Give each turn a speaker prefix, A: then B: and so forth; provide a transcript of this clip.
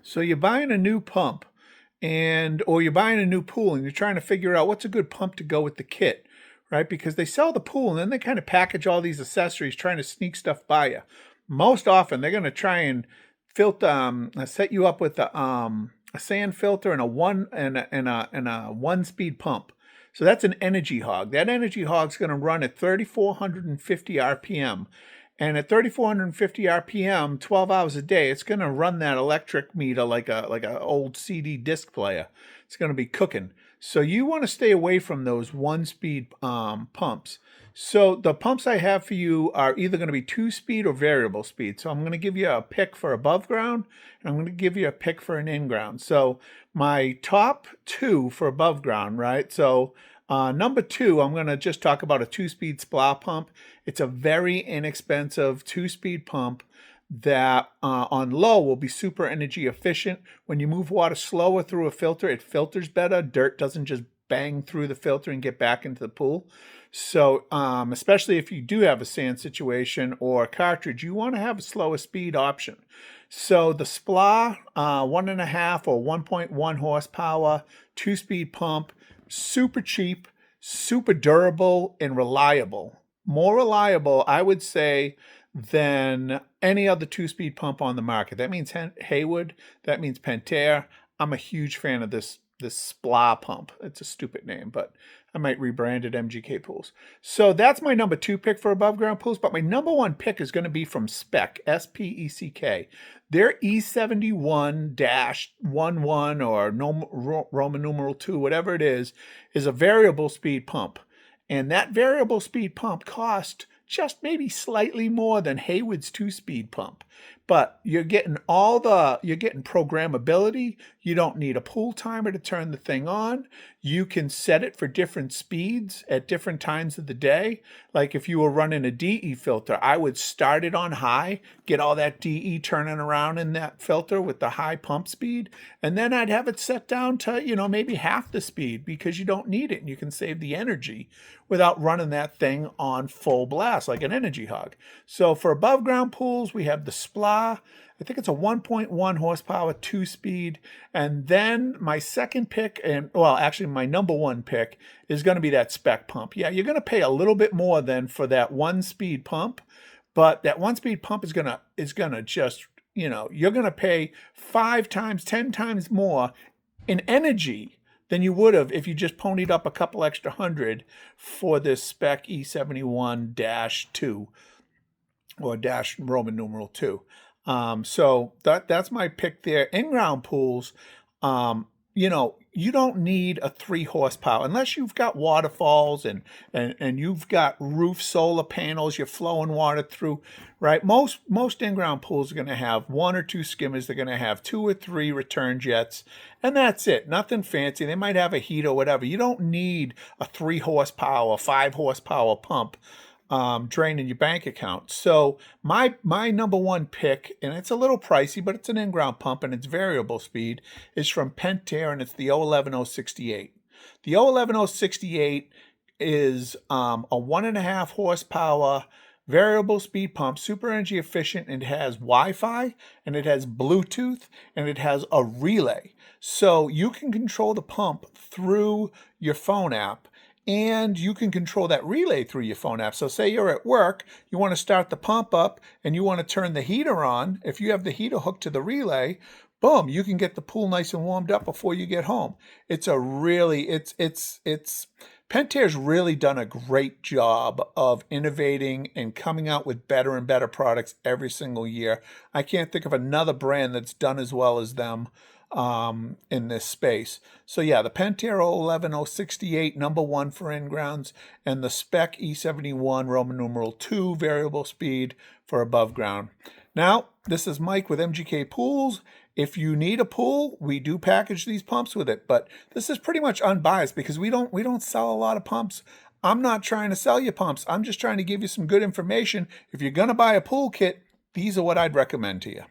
A: So you're buying a new pump or you're buying a new pool and you're trying to figure out what's a good pump to go with the kit, right? Because they sell the pool and then they kind of package all these accessories trying to sneak stuff by you. Most often they're going to try and set you up with a sand filter and a one speed pump. So that's an energy hog. That energy hog's going to run at 3,450 RPM. And at 3,450 RPM, 12 hours a day, it's going to run that electric meter like a old CD disc player. It's going to be cooking. So you want to stay away from those one-speed pumps. So the pumps I have for you are either going to be 2-speed or variable speed. So I'm going to give you a pick for above ground, and I'm going to give you a pick for an in-ground. So my top two for above ground, right? So number 2, I'm going to just talk about a 2-speed splah pump. It's a very inexpensive 2-speed pump that on low will be super energy efficient. When you move water slower through a filter, it filters better. Dirt doesn't just bang through the filter and get back into the pool. So especially if you do have a sand situation or a cartridge, you want to have a slower speed option. So the Splah 1.5 or 1.1 horsepower 2-speed pump, super cheap, super durable, and reliable. More reliable, I would say, than any other 2-speed pump on the market. That means Hayward, that means Pentair. I'm a huge fan of this Splah pump. It's a stupid name, but I might rebrand it MGK Pools. So that's my number 2 pick for above ground pools, but my number 1 pick is going to be from Speck, S-P-E-C-K. Their E71-11 or Roman numeral 2, whatever it is a variable speed pump. And that variable speed pump cost just maybe slightly more than Hayward's 2-speed pump. But you're getting programmability. You don't need a pool timer to turn the thing on. You can set it for different speeds at different times of the day. Like if you were running a DE filter, I would start it on high, get all that DE turning around in that filter with the high pump speed, and then I'd have it set down to, maybe half the speed because you don't need it and you can save the energy without running that thing on full blast like an energy hog. So for above ground pools, we have the Splah. I think it's a 1.1 horsepower 2-speed. And then my second pick, actually my number 1 pick is going to be that Speck pump. Yeah, you're going to pay a little bit more than for that 1-speed pump, but that 1-speed pump is going to just, you're going to pay 5 times, 10 times more in energy than you would have if you just ponied up a couple extra hundred for this Speck E71-II or dash Roman numeral 2. So that's my pick there. In-ground pools, you don't need a 3 horsepower unless you've got waterfalls and you've got roof solar panels, you're flowing water through, right? Most in-ground pools are going to have 1 or 2 skimmers. They're going to have 2 or 3 return jets, and that's it. Nothing fancy. They might have a heater or whatever. You don't need a 3 horsepower, 5 horsepower pump draining your bank account. So my number 1 pick, and it's a little pricey, but it's an in-ground pump and it's variable speed, is from Pentair, and it's the 011-068. The 011-068 is a 1.5 horsepower variable speed pump, super energy efficient, and it has Wi-Fi, and it has Bluetooth, and it has a relay. So you can control the pump through your phone app, and you can control that relay through your phone app. So say you're at work, you want to start the pump up and you want to turn the heater on. If you have the heater hooked to the relay, boom, you can get the pool nice and warmed up before you get home. Pentair's really done a great job of innovating and coming out with better and better products every single year. I can't think of another brand that's done as well as them in this space. So yeah, the Pentair 011-068, number 1 for in-grounds, and the Speck E71 Roman numeral 2 variable speed for above ground. Now, this is Mike with MGK Pools. If you need a pool, we do package these pumps with it, but this is pretty much unbiased because we don't sell a lot of pumps. I'm not trying to sell you pumps. I'm just trying to give you some good information. If you're going to buy a pool kit, these are what I'd recommend to you.